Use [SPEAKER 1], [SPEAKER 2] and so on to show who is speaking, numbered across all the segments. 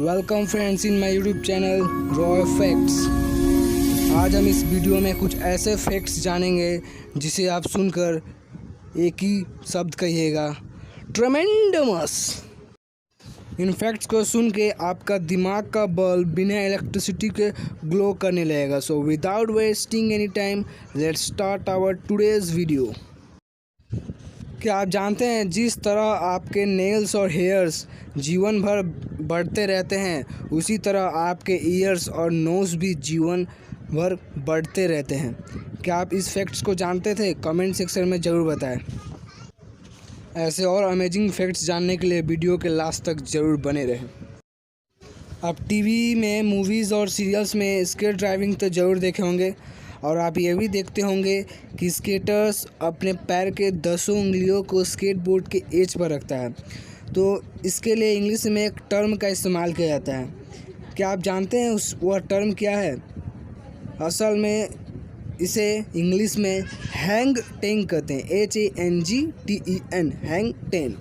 [SPEAKER 1] Welcome friends in my YouTube channel raw facts. आज हम इस वीडियो में कुछ ऐसे फैक्ट्स जानेंगे जिसे आप सुनकर एक ही शब्द कहिएगा, ट्रेमेंडमस। इन फैक्ट्स को सुन के आपका दिमाग का बल्ब बिना इलेक्ट्रिसिटी के ग्लो करने लगेगा। So without wasting any time let's start our today's video. क्या आप जानते हैं जिस तरह आपके नेल्स और हेयर्स जीवन भर बढ़ते रहते हैं, उसी तरह आपके ईयर्स और नोज़ भी जीवन भर बढ़ते रहते हैं। क्या आप इस फैक्ट्स को जानते थे? कमेंट सेक्शन में ज़रूर बताएं। ऐसे और अमेजिंग फैक्ट्स जानने के लिए वीडियो के लास्ट तक ज़रूर बने रहें। आप टीवी में, मूवीज़ और सीरियल्स में स्केट ड्राइविंग तो ज़रूर देखे होंगे और आप ये भी देखते होंगे कि स्केटर्स अपने पैर के 10 उंगलियों को स्केट बोर्ड के एज पर रखता है। तो इसके लिए इंग्लिश में एक टर्म का इस्तेमाल किया जाता है। क्या आप जानते हैं वह टर्म क्या है? असल में इसे इंग्लिश में हैंग टेन कहते हैं, HANGTEN, हैंग टेन।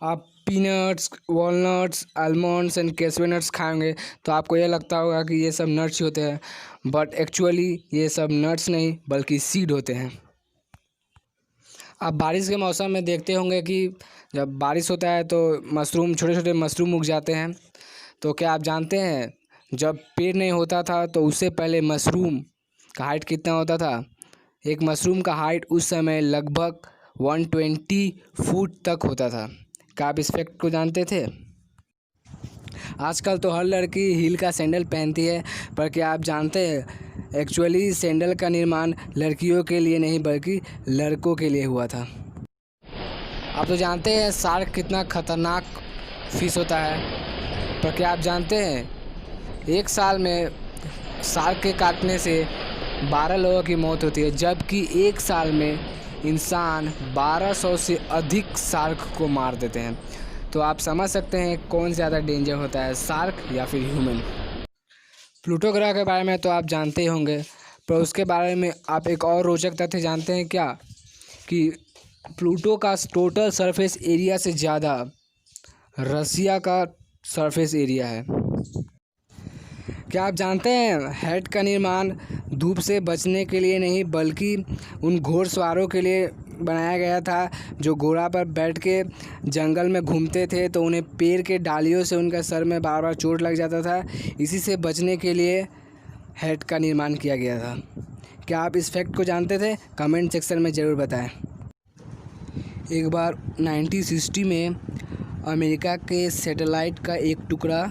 [SPEAKER 1] आप peanuts, walnuts, almonds and cashew nuts खाएंगे तो आपको यह लगता होगा कि ये सब नट्स होते हैं, बट एक्चुअली ये सब नट्स नहीं बल्कि सीड होते हैं। आप बारिश के मौसम में देखते होंगे कि जब बारिश होता है तो मशरूम, छोटे छोटे मशरूम उग जाते हैं। तो क्या आप जानते हैं जब पेड़ नहीं होता था तो उससे पहले मशरूम का हाइट कितना होता था? एक मशरूम का हाइट उस समय लगभग 120 फुट तक होता था। क्या आप इस फैक्ट को जानते थे? आजकल तो हर लड़की हील का सैंडल पहनती है, पर क्या आप जानते हैं एक्चुअली सैंडल का निर्माण लड़कियों के लिए नहीं बल्कि लड़कों के लिए हुआ था। आप तो जानते हैं शार्क कितना खतरनाक फिश होता है, पर क्या आप जानते हैं एक साल में शार्क के काटने से 12 लोगों की मौत होती है, जबकि एक साल में इंसान 1200 से अधिक शार्क को मार देते हैं। तो आप समझ सकते हैं कौन ज़्यादा डेंजर होता है, शार्क या फिर ह्यूमन। प्लूटो ग्रह के बारे में तो आप जानते ही होंगे, पर उसके बारे में आप एक और रोचक तथ्य जानते हैं क्या? कि प्लूटो का टोटल सरफेस एरिया से ज़्यादा रसिया का सरफेस एरिया है। क्या आप जानते हैं हैट का निर्माण धूप से बचने के लिए नहीं बल्कि उन घोड़सवारों के लिए बनाया गया था जो घोड़ा पर बैठ के जंगल में घूमते थे, तो उन्हें पेड़ के डालियों से उनका सर में बार बार चोट लग जाता था। इसी से बचने के लिए हैट का निर्माण किया गया था। क्या आप इस फैक्ट को जानते थे? कमेंट सेक्शन में ज़रूर बताएं। एक बार 1960 में अमेरिका के सैटेलाइट का एक टुकड़ा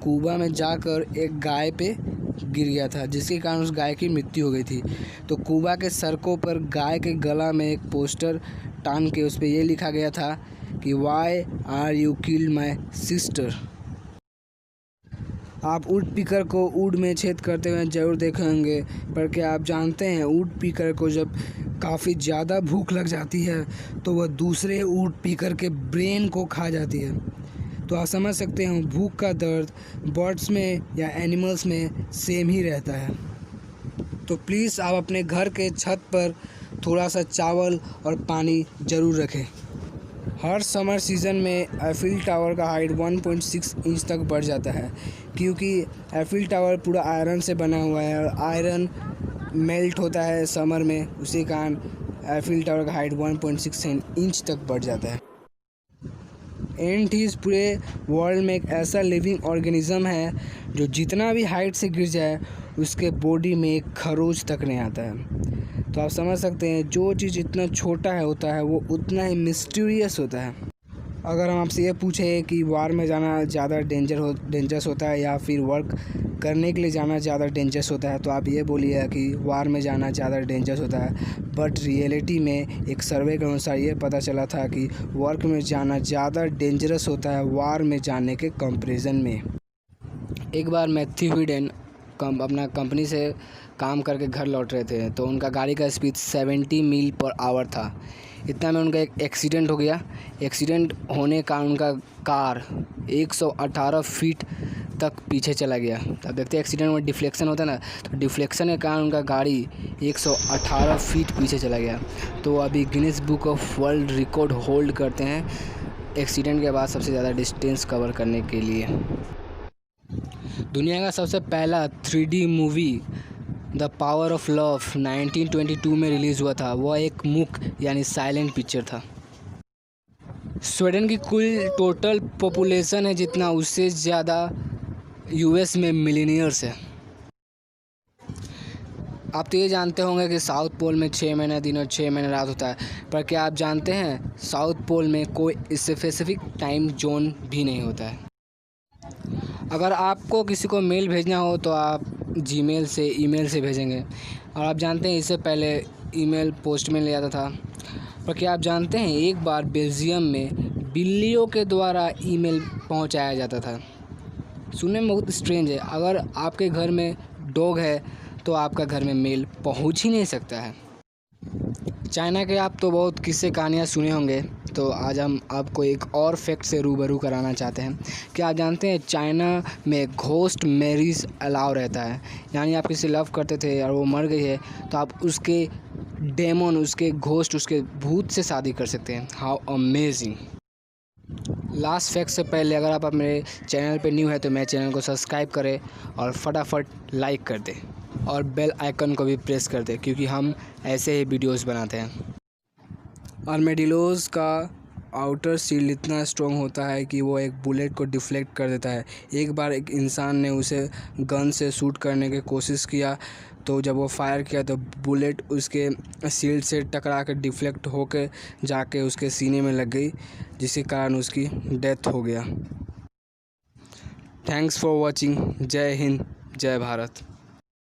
[SPEAKER 1] क्यूबा में जाकर एक गाय पे गिर गया था, जिसके कारण उस गाय की मृत्यु हो गई थी। तो क्यूबा के सड़कों पर गाय के गला में एक पोस्टर टांग के उस पर यह लिखा गया था कि why are you killed my sister. आप ऊँट पीकर को ऊँट में छेद करते हुए ज़रूर देखे होंगे, पर क्या आप जानते हैं ऊँट पीकर को जब काफ़ी ज़्यादा भूख लग जाती है तो वह दूसरे ऊँट पीकर के ब्रेन को खा जाती है। तो आप समझ सकते हैं भूख का दर्द बर्ड्स में या एनिमल्स में सेम ही रहता है। तो प्लीज़ आप अपने घर के छत पर थोड़ा सा चावल और पानी ज़रूर रखें। हर समर सीज़न में एफिल टावर का हाइट 1.6 इंच तक बढ़ जाता है, क्योंकि एफिल टावर पूरा आयरन से बना हुआ है और आयरन मेल्ट होता है समर में, उसी कारण एफिल टावर का हाइट 1.6 इंच तक बढ़ जाता है। एंट इस पूरे वर्ल्ड में एक ऐसा लिविंग ऑर्गेनिज्म है जो जितना भी हाइट से गिर जाए उसके बॉडी में एक खरोच तक नहीं आता है। तो आप समझ सकते हैं जो चीज़ इतना छोटा है होता है वो उतना ही मिस्टीरियस होता है। अगर हम आपसे ये पूछें कि वार में जाना ज़्यादा डेंजरस होता है या फिर वर्क करने के लिए जाना ज़्यादा डेंजरस होता है, तो आप ये बोलिए कि वार में जाना ज़्यादा डेंजरस होता है। बट रियलिटी में एक सर्वे के अनुसार ये पता चला था कि वर्क में जाना ज़्यादा डेंजरस होता है वार में जाने के कंपैरिजन में। एक बार मैथ्यू हिडेन अपना कंपनी से काम करके घर लौट रहे थे, तो उनका गाड़ी का स्पीड 70 मील पर आवर था। इतना में उनका एक एक्सीडेंट हो गया। एक्सीडेंट होने का उनका कार 118 फीट तक पीछे चला गया। तो आप देखते हैं एक्सीडेंट में डिफ्लेक्शन होता है ना, तो डिफ्लेक्शन के कारण उनका गाड़ी 118 फीट पीछे चला गया। तो अभी Guinness book of world record hold करते हैं एक्सीडेंट के बाद सबसे ज़्यादा डिस्टेंस कवर करने के लिए। दुनिया का सबसे पहला 3D movie the power of love 1922 में रिलीज़ हुआ था। वह एक मूक यानी साइलेंट पिक्चर था। स्वीडन की कुल टोटल पॉपुलेशन है जितना, उससे ज़्यादा यूएस में मिलीनियर्स है। आप तो ये जानते होंगे कि साउथ पोल में 6 महीने दिन और 6 महीने रात होता है, पर क्या आप जानते हैं साउथ पोल में कोई स्पेसिफिक टाइम जोन भी नहीं होता है। अगर आपको किसी को मेल भेजना हो तो आप जीमेल से ईमेल से भेजेंगे, और आप जानते हैं इससे पहले ईमेल पोस्टमैन ले आता था। पर क्या आप जानते हैं एक बार बेल्जियम में बिल्लियों के द्वारा ईमेल पहुंचाया जाता था। सुनने में बहुत स्ट्रेंज है। अगर आपके घर में डॉग है तो आपका घर में मेल पहुंच ही नहीं सकता है। चाइना के आप तो बहुत किस्से कहानियाँ सुने होंगे, तो आज हम आपको एक और फैक्ट से रूबरू कराना चाहते हैं। क्या आप जानते हैं चाइना में घोस्ट मैरिज अलाउ रहता है, यानी आप किसी लव करते थे और वो मर गई है तो आप उसके डेमन, उसके घोस्ट, उसके भूत से शादी कर सकते हैं। How amazing. लास्ट फैक्ट से पहले अगर आप मेरे चैनल पे न्यू है तो मेरे चैनल को सब्सक्राइब करें और फटाफट लाइक कर दें और बेल आइकन को भी प्रेस कर दें, क्योंकि हम ऐसे ही वीडियोस बनाते हैं। आर्मेडिलोज का आउटर शील्ड इतना स्ट्रॉन्ग होता है कि वो एक बुलेट को डिफ्लेक्ट कर देता है। एक बार एक इंसान ने उसे गन से शूट करने की कोशिश किया, तो जब वो फायर किया तो बुलेट उसके शील्ड से टकरा कर डिफ्लेक्ट होकर जाके उसके सीने में लग गई, जिसके कारण उसकी डेथ हो गया। Thanks for watching. जय हिंद, जय भारत।